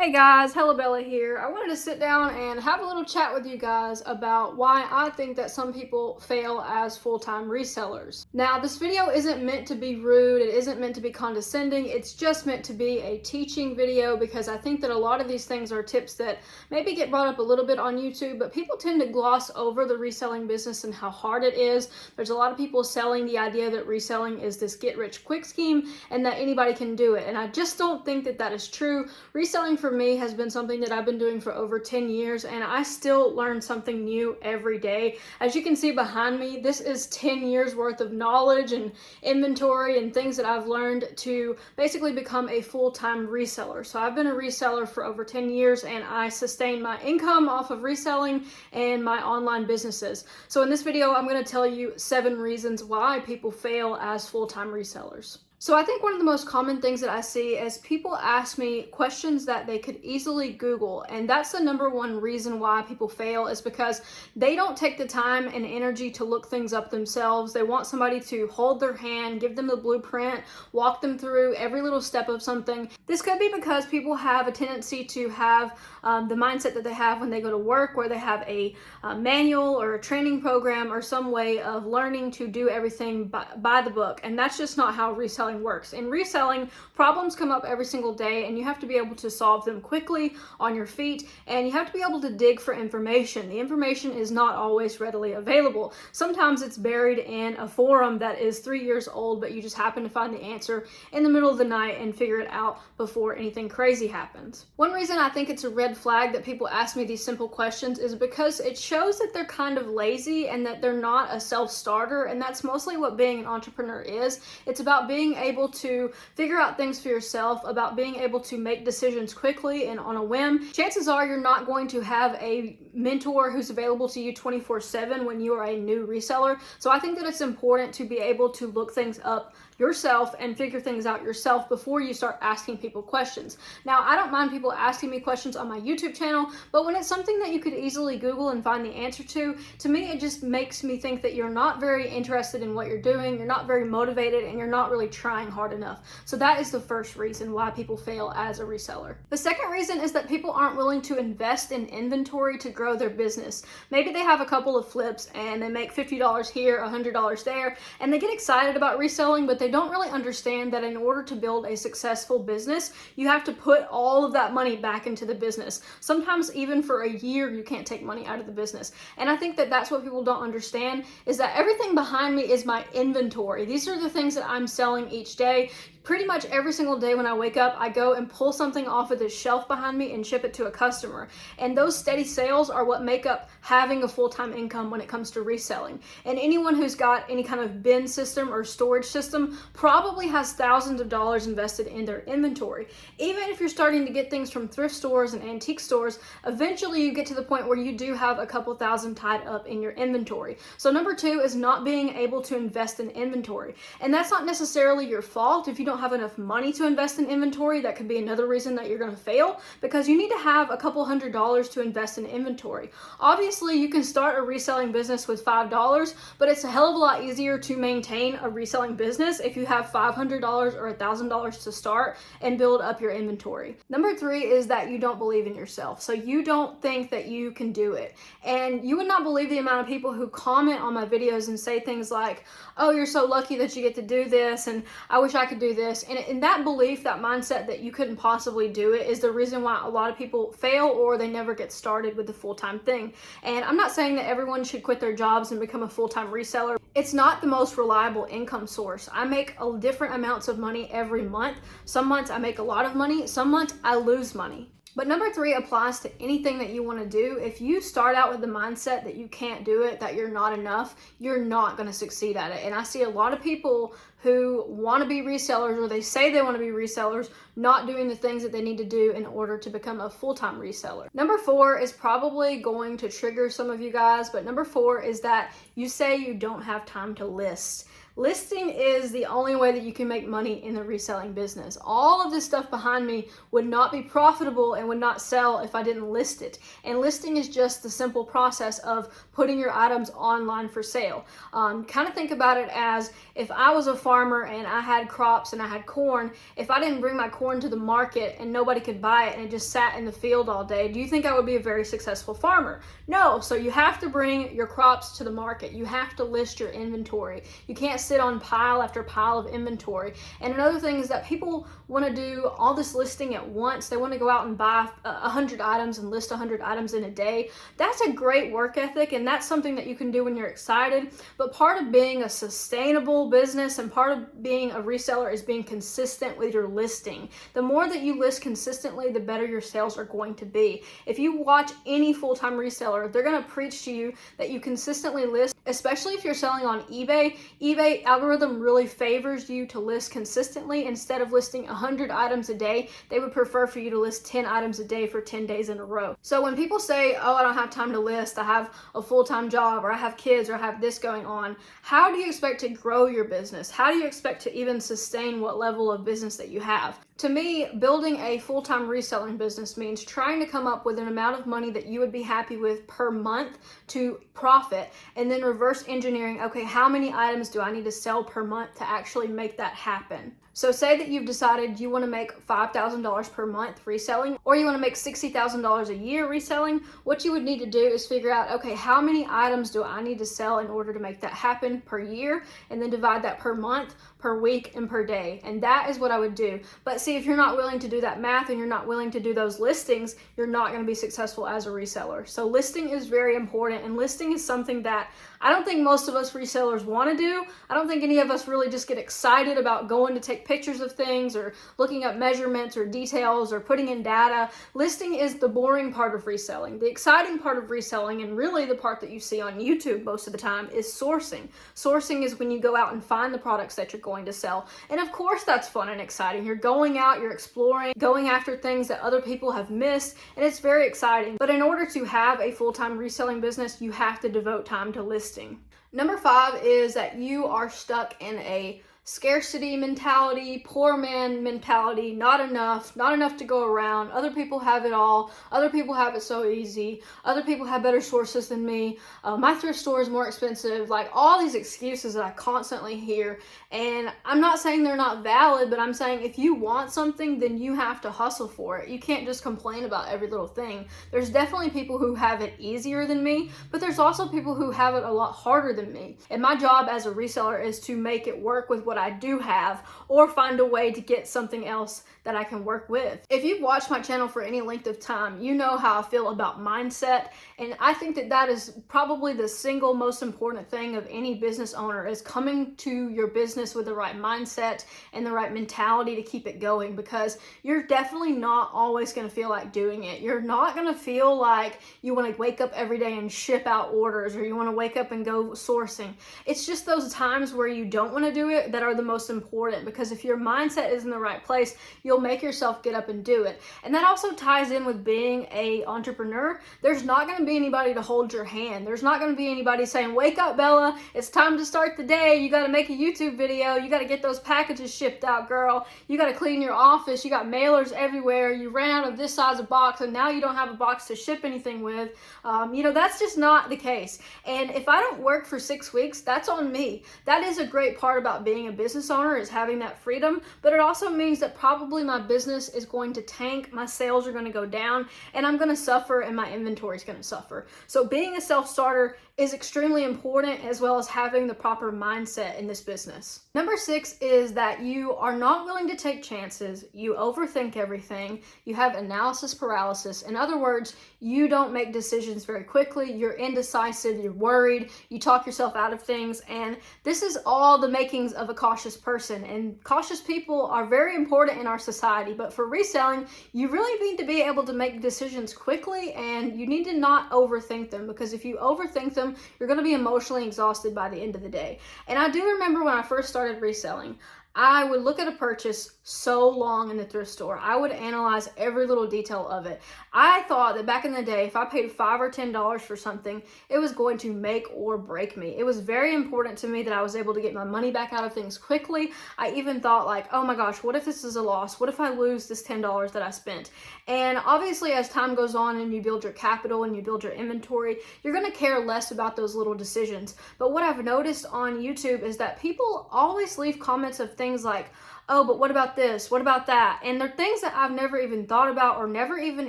Hey guys, Hella Bella here. I wanted to sit down and have a little chat with you guys about why I think that some people fail as full-time resellers. Now, this video isn't meant to be rude, it isn't meant to be condescending, it's just meant to be a teaching video because I think that a lot of these things are tips that maybe get brought up a little bit on YouTube, but people tend to gloss over the reselling business and how hard it is. There's a lot of people selling the idea that reselling is this get-rich-quick scheme and that anybody can do it, and I just don't think that that is true. Reselling for me has been something that I've been doing for over 10 years and I still learn something new every day. As you can see behind me, this is 10 years worth of knowledge and inventory and things that I've learned to basically become a full-time reseller. So I've been a reseller for over 10 years and I sustain my income off of reselling and my online businesses. So in this video, I'm going to tell you 7 reasons why people fail as full-time resellers. So I think one of the most common things that I see is people ask me questions that they could easily Google, and that's the number one reason why people fail is because they don't take the time and energy to look things up themselves. They want somebody to hold their hand, give them the blueprint, walk them through every little step of something. This could be because people have a tendency to have the mindset that they have when they go to work, where they have a manual or a training program or some way of learning to do everything by the book, and that's just not how reselling works. In reselling, problems come up every single day and you have to be able to solve them quickly on your feet, and you have to be able to dig for information. The information is not always readily available. Sometimes it's buried in a forum that is 3 years old, but you just happen to find the answer in the middle of the night and figure it out before anything crazy happens. One reason I think it's a red flag that people ask me these simple questions is because it shows that they're kind of lazy and that they're not a self-starter, and that's mostly what being an entrepreneur is. It's about being able to figure out things for yourself, about being able to make decisions quickly and on a whim. Chances are you're not going to have a mentor who's available to you 24/7 when you are a new reseller. So I think that it's important to be able to look things up yourself and figure things out yourself before you start asking people questions. Now, I don't mind people asking me questions on my YouTube channel, but when it's something that you could easily Google and find the answer to me, it just makes me think that you're not very interested in what you're doing, you're not very motivated, and you're not really trying hard enough. So that is the first reason why people fail as a reseller. The second reason is that people aren't willing to invest in inventory to grow their business. Maybe they have a couple of flips and they make $50 here, $100 there, and they get excited about reselling, but they don't really understand that in order to build a successful business, you have to put all of that money back into the business. Sometimes even for a year, you can't take money out of the business. And I think that that's what people don't understand, is that everything behind me is my inventory. These are the things that I'm selling each day. Pretty much every single day when I wake up, I go and pull something off of this shelf behind me and ship it to a customer. And those steady sales are what make up having a full-time income when it comes to reselling. And anyone who's got any kind of bin system or storage system probably has thousands of dollars invested in their inventory. Even if you're starting to get things from thrift stores and antique stores, eventually you get to the point where you do have a couple thousand tied up in your inventory. So number 2 is not being able to invest in inventory. And that's not necessarily your fault. If you don't have enough money to invest in inventory, that could be another reason that you're going to fail, because you need to have a couple $100s to invest in inventory. Obviously, you can start a reselling business with $5, but it's a hell of a lot easier to maintain a reselling business if you have $500 or $1,000 to start and build up your inventory. Number 3 is that you don't believe in yourself. So you don't think that you can do it. And you would not believe the amount of people who comment on my videos and say things like, "Oh, you're so lucky that you get to do this," and "I wish I could do this." And that belief, that mindset that you couldn't possibly do it, is the reason why a lot of people fail or they never get started with the full-time thing. And I'm not saying that everyone should quit their jobs and become a full-time reseller. It's not the most reliable income source. I make different amounts of money every month. Some months I make a lot of money, some months I lose money. But number 3 applies to anything that you want to do. If you start out with the mindset that you can't do it, that you're not enough, you're not going to succeed at it. And I see a lot of people who want to be resellers, or they say they want to be resellers, not doing the things that they need to do in order to become a full-time reseller. Number 4 is probably going to trigger some of you guys, but number 4 is that you say you don't have time to list. Listing is the only way that you can make money in the reselling business. All of this stuff behind me would not be profitable and would not sell if I didn't list it. And listing is just the simple process of putting your items online for sale. Kind of think about it as if I was a farmer and I had crops and I had corn, if I didn't bring my corn to the market and nobody could buy it and it just sat in the field all day, do you think I would be a very successful farmer? No. So you have to bring your crops to the market. You have to list your inventory. You can't sit on pile after pile of inventory. And another thing is that people want to do all this listing at once. They want to go out and buy 100 items and list 100 items in a day. That's a great work ethic, and that's something that you can do when you're excited. But part of being a sustainable business and part of being a reseller is being consistent with your listing. The more that you list consistently, the better your sales are going to be. If you watch any full-time reseller, they're going to preach to you that you consistently list, especially if you're selling on eBay. eBay algorithm really favors you to list consistently. Instead of listing 100 items a day, they would prefer for you to list 10 items a day for 10 days in a row. So when people say, oh, I don't have time to list, I have a full-time job, or I have kids, or I have this going on, how do you expect to grow your business? How do you expect to even sustain what level of business that you have? To me, building a full-time reselling business means trying to come up with an amount of money that you would be happy with per month to profit, and then reverse engineering, okay, how many items do I need to sell per month to actually make that happen? So say that you've decided you want to make $5,000 per month reselling, or you want to make $60,000 a year reselling. What you would need to do is figure out, okay, how many items do I need to sell in order to make that happen per year, and then divide that per month, per week, and per day. And that is what I would do. But see, if you're not willing to do that math and you're not willing to do those listings, you're not going to be successful as a reseller. So listing is very important, and listing is something that I don't think most of us resellers want to do. I don't think any of us really just get excited about going to take pictures of things or looking up measurements or details or putting in data. Listing is the boring part of reselling. The exciting part of reselling, and really the part that you see on YouTube most of the time, is sourcing. Sourcing is when you go out and find the products that you're going to sell. And of course that's fun and exciting. You're going out, you're exploring, going after things that other people have missed, and it's very exciting. But in order to have a full-time reselling business, you have to devote time to listing. Number 5 is that you are stuck in a scarcity mentality, poor man mentality, not enough to go around. Other people have it all. Other people have it so easy. Other people have better sources than me. My thrift store is more expensive. Like all these excuses that I constantly hear. And I'm not saying they're not valid, but I'm saying if you want something, then you have to hustle for it. You can't just complain about every little thing. There's definitely people who have it easier than me, but there's also people who have it a lot harder than me. And my job as a reseller is to make it work with what I do have, or find a way to get something else that I can work with. If you've watched my channel for any length of time, you know how I feel about mindset, and I think that that is probably the single most important thing of any business owner, is coming to your business with the right mindset and the right mentality to keep it going, because you're definitely not always going to feel like doing it. You're not going to feel like you want to wake up every day and ship out orders, or you want to wake up and go sourcing. It's just those times where you don't want to do it that are the most important, because if your mindset is in the right place, you'll make yourself get up and do it. And that also ties in with being an entrepreneur. There's not going to be anybody to hold your hand. There's not going to be anybody saying, wake up, Bella, it's time to start the day. You got to make a YouTube video. You got to get those packages shipped out, girl. You got to clean your office. You got mailers everywhere. You ran out of this size of box and now you don't have a box to ship anything with. That's just not the case. And if I don't work for 6 weeks, that's on me. That is a great part about being a business owner, is having that freedom, but it also means that probably my business is going to tank, my sales are going to go down, and I'm going to suffer, and my inventory is going to suffer. So being a self-starter is extremely important, as well as having the proper mindset in this business. Number 6 is that you are not willing to take chances. You overthink everything. You have analysis paralysis. In other words, you don't make decisions very quickly. You're indecisive. You're worried. You talk yourself out of things. And this is all the makings of a cautious person. And cautious people are very important in our society. But for reselling, you really need to be able to make decisions quickly, and you need to not overthink them, because if you overthink them, you're going to be emotionally exhausted by the end of the day. And I do remember when I first started reselling, I would look at a purchase so long in the thrift store. I would analyze every little detail of it. I thought that back in the day, if I paid $5 or $10 for something, it was going to make or break me. It was very important to me that I was able to get my money back out of things quickly. I even thought like, oh my gosh, what if this is a loss? What if I lose this $10 that I spent? And obviously as time goes on and you build your capital and you build your inventory, you're going to care less about those little decisions. But what I've noticed on YouTube is that people always leave comments of things like, oh, but what about this? What about that? And they're things that I've never even thought about or never even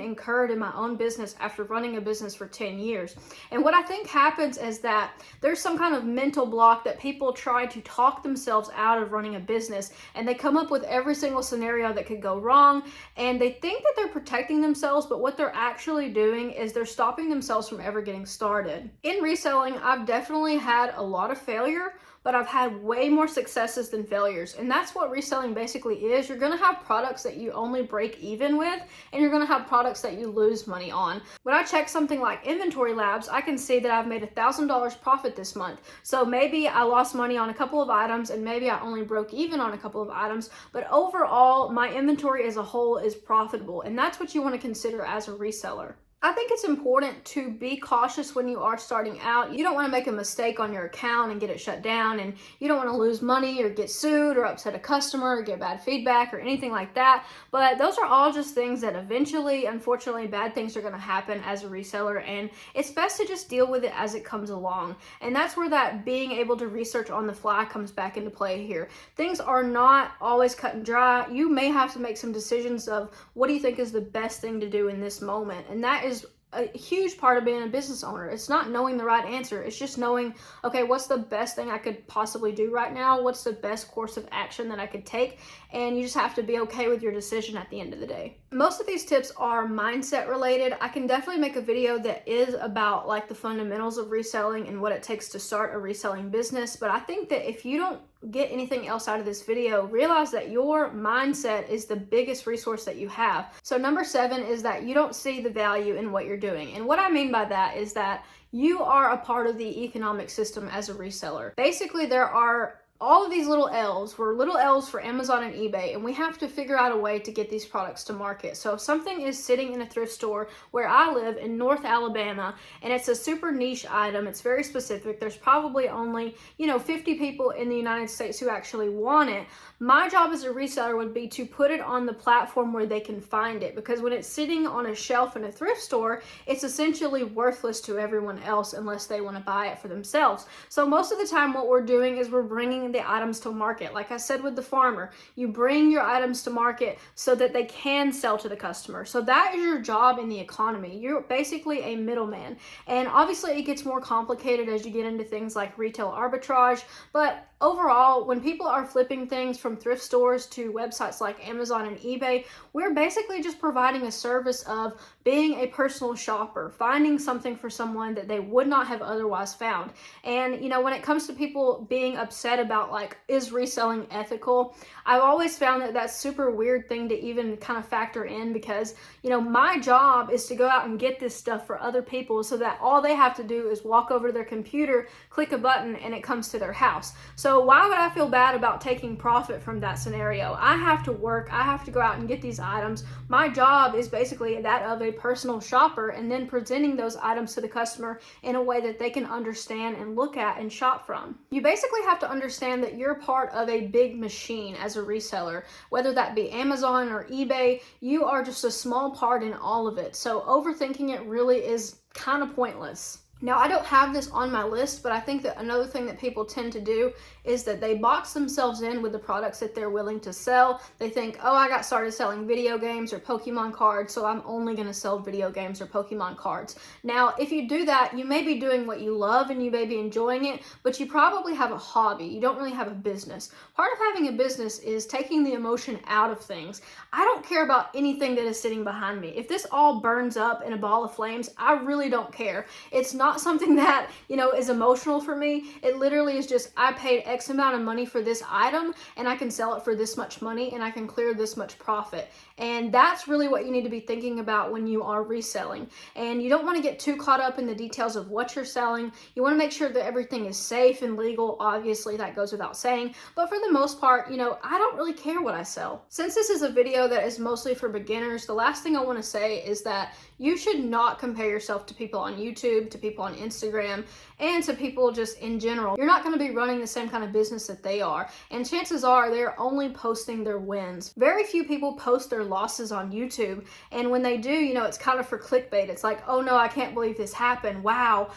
incurred in my own business after running a business for 10 years. And what I think happens is that there's some kind of mental block that people try to talk themselves out of running a business, and they come up with every single scenario that could go wrong, and they think that they're protecting themselves, but what they're actually doing is they're stopping themselves from ever getting started. In reselling, I've definitely had a lot of failure, but I've had way more successes than failures. And that's what reselling basically is. You're gonna have products that you only break even with, and you're gonna have products that you lose money on. When I check something like Inventory Labs, I can see that I've made $1,000 profit this month. So maybe I lost money on a couple of items, and maybe I only broke even on a couple of items, but overall, my inventory as a whole is profitable. And that's what you wanna consider as a reseller. I think it's important to be cautious when you are starting out. You don't want to make a mistake on your account and get it shut down, and you don't want to lose money or get sued or upset a customer or get bad feedback or anything like that. But those are all just things that eventually, unfortunately, bad things are going to happen as a reseller, and it's best to just deal with it as it comes along. And that's where that being able to research on the fly comes back into play here. Things are not always cut and dry. You may have to make some decisions of what do you think is the best thing to do in this moment, and that is a huge part of being a business owner. It's not knowing the right answer. It's just knowing, okay, what's the best thing I could possibly do right now? What's the best course of action that I could take? And you just have to be okay with your decision at the end of the day. Most of these tips are mindset related. I can definitely make a video that is about like the fundamentals of reselling and what it takes to start a reselling business. But I think that if you don't get anything else out of this video, realize that your mindset is the biggest resource that you have. So number 7 is that you don't see the value in what you're doing. And what I mean by that is that you are a part of the economic system as a reseller. Basically, there are all of these little L's. We're little L's for Amazon and eBay, and we have to figure out a way to get these products to market. So if something is sitting in a thrift store where I live in North Alabama, and it's a super niche item, it's very specific, there's probably only, 50 people in the United States who actually want it. My job as a reseller would be to put it on the platform where they can find it, because when it's sitting on a shelf in a thrift store, it's essentially worthless to everyone else unless they want to buy it for themselves. So most of the time what we're doing is we're bringing the items to market. Like I said with the farmer, you bring your items to market so that they can sell to the customer. So that is your job in the economy. You're basically a middleman. And obviously it gets more complicated as you get into things like retail arbitrage, but overall, when people are flipping things from thrift stores to websites like Amazon and eBay, we're basically just providing a service of being a personal shopper, finding something for someone that they would not have otherwise found. And, when it comes to people being upset about like, is reselling ethical? I've always found that that's super weird thing to even kind of factor in, because, my job is to go out and get this stuff for other people so that all they have to do is walk over to their computer, click a button, and it comes to their house. So why would I feel bad about taking profit from that scenario? I have to work. I have to go out and get these items. My job is basically that of a personal shopper, and then presenting those items to the customer in a way that they can understand and look at and shop from. You basically have to understand that you're part of a big machine as a reseller, whether that be Amazon or eBay. You are just a small part in all of it. So overthinking it really is kind of pointless. Now, I don't have this on my list, but I think that another thing that people tend to do is that they box themselves in with the products that they're willing to sell. They think, oh, I got started selling video games or Pokemon cards, so I'm only going to sell video games or Pokemon cards. Now, if you do that, you may be doing what you love and you may be enjoying it, but you probably have a hobby. You don't really have a business. Part of having a business is taking the emotion out of things. I don't care about anything that is sitting behind me. If this all burns up in a ball of flames, I really don't care. It's not not something that, is emotional for me. It literally is just, I paid X amount of money for this item and I can sell it for this much money and I can clear this much profit. And that's really what you need to be thinking about when you are reselling. And you don't want to get too caught up in the details of what you're selling. You want to make sure that everything is safe and legal. Obviously, that goes without saying. But for the most part, I don't really care what I sell. Since this is a video that is mostly for beginners, the last thing I want to say is that you should not compare yourself to people on YouTube, to people on Instagram, and to people just in general. You're not going to be running the same kind of business that they are. And chances are they're only posting their wins. Very few people post their losses on YouTube. And when they do, it's kind of for clickbait. It's like, oh no, I can't believe this happened. Wow.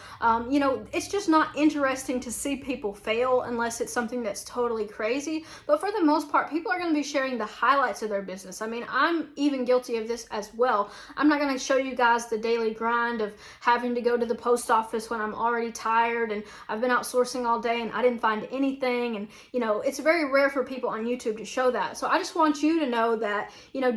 It's just not interesting to see people fail unless it's something that's totally crazy. But for the most part, people are going to be sharing the highlights of their business. I mean, I'm even guilty of this as well. I'm not going to show you guys the daily grind of having to go to the post office when I'm already tired and I've been out sourcing all day and I didn't find anything. And, it's very rare for people on YouTube to show that. So I just want you to know that,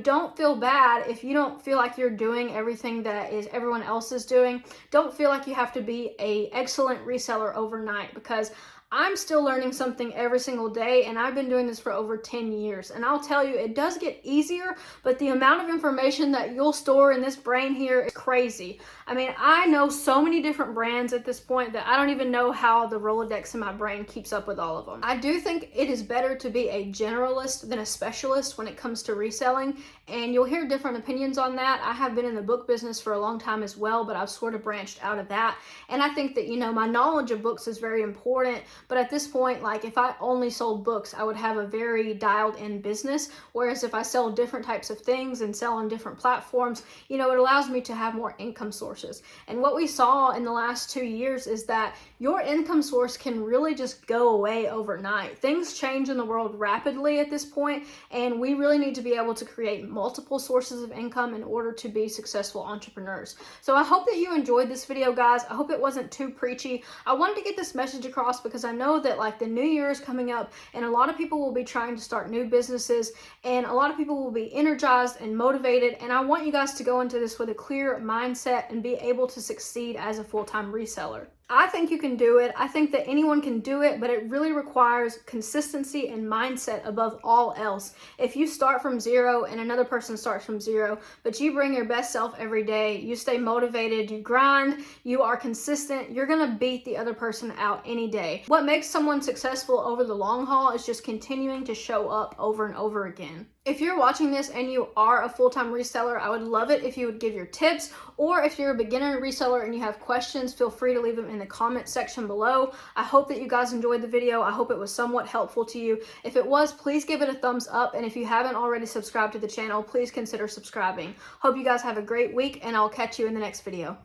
don't feel bad if you don't feel like you're doing everything that is everyone else is doing. Don't feel like you have to be an excellent reseller overnight, because I'm still learning something every single day, and I've been doing this for over 10 years. And I'll tell you, it does get easier, but the amount of information that you'll store in this brain here is crazy. I mean, I know so many different brands at this point that I don't even know how the Rolodex in my brain keeps up with all of them. I do think it is better to be a generalist than a specialist when it comes to reselling, and you'll hear different opinions on that. I have been in the book business for a long time as well, but I've sort of branched out of that. And I think that, my knowledge of books is very important. But at this point, like, if I only sold books, I would have a very dialed in business. Whereas if I sell different types of things and sell on different platforms, it allows me to have more income sources. And what we saw in the last 2 years is that your income source can really just go away overnight. Things change in the world rapidly at this point, and we really need to be able to create multiple sources of income in order to be successful entrepreneurs. So I hope that you enjoyed this video, guys. I hope it wasn't too preachy. I wanted to get this message across because I know that, like, the new year is coming up and a lot of people will be trying to start new businesses and a lot of people will be energized and motivated, and I want you guys to go into this with a clear mindset and be able to succeed as a full-time reseller. I think you can do it. I think that anyone can do it, but it really requires consistency and mindset above all else. If you start from zero and another person starts from zero, but you bring your best self every day, you stay motivated, you grind, you are consistent, you're gonna beat the other person out any day. What makes someone successful over the long haul is just continuing to show up over and over again. If you're watching this and you are a full-time reseller, I would love it if you would give your tips, or if you're a beginner reseller and you have questions, feel free to leave them in the comment section below. I hope that you guys enjoyed the video. I hope it was somewhat helpful to you. If it was, please give it a thumbs up, and if you haven't already subscribed to the channel, please consider subscribing. Hope you guys have a great week, and I'll catch you in the next video.